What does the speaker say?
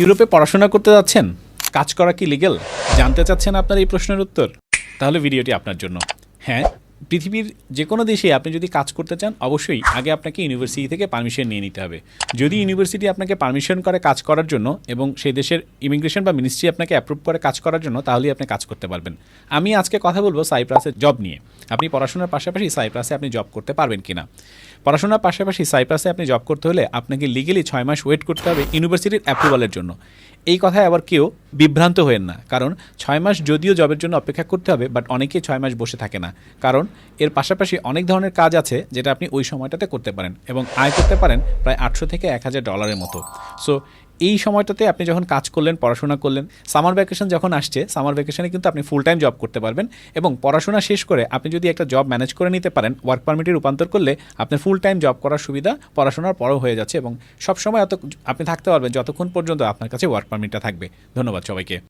ইউরোপে পড়াশোনা করতে যাচ্ছেন, কাজ করা কি লিগ্যাল? জানতে চাচ্ছেন আপনার এই প্রশ্নের উত্তর? তাহলে ভিডিওটি আপনার জন্য। হ্যাঁ, পৃথিবীর যে কোনো দেশে আপনি যদি কাজ করতে চান, অবশ্যই আগে আপনাকে ইউনিভার্সিটি থেকে পারমিশন নিয়ে নিতে হবে। যদি ইউনিভার্সিটি আপনাকে পারমিশন করে কাজ করার জন্য এবং সেই দেশের ইমিগ্রেশন বা মিনিস্ট্রি আপনাকে অ্যাপ্রুভ করে কাজ করার জন্য, তাহলেই আপনি কাজ করতে পারবেন। আমি আজকে কথা বলবো সাইপ্রাসের জব নিয়ে। আপনি পড়াশোনার পাশাপাশি সাইপ্রাসে আপনি জব করতে পারবেন কিনা। পড়াশোনার পাশাপাশি সাইপ্রাসে আপনি জব করতে হলে আপনাকে লিগেলি 6 মাস ওয়েট করতে হবে ইউনিভার্সিটির অ্যাপ্রুভালের জন্য। এই কথায় আবার কেউ বিভ্রান্ত হয়েন না, কারণ 6 মাস যদিও জবের জন্য অপেক্ষা করতে হবে, বাট অনেকেই 6 মাস বসে থাকে না, কারণ এর পাশাপাশি অনেক ধরনের কাজ আছে যেটা আপনি ওই সময়টাতে করতে পারেন এবং আয় করতে পারেন প্রায় 800 থেকে 1000 ডলারের মতো। সো এই সময়টাতে আপনি যখন কাজ করলেন, পড়াশোনা করলেন, সামার ভ্যাকেশন যখন আসছে, সামার ভ্যাকেশনে কিন্তু আপনি ফুল টাইম জব করতে পারবেন এবং পড়াশোনা শেষ করে আপনি যদি একটা জব ম্যানেজ করে নিতে পারেন, ওয়ার্ক পারমিটে রূপান্তর করলে আপনার ফুল টাইম জব করার সুবিধা পড়াশোনার পরও হয়ে যাচ্ছে এবং সবসময় আপনি থাকতে পারবেন যতক্ষণ পর্যন্ত আপনার কাছে ওয়ার্ক পারমিটটা থাকবে। ধন্যবাদ সবাইকে।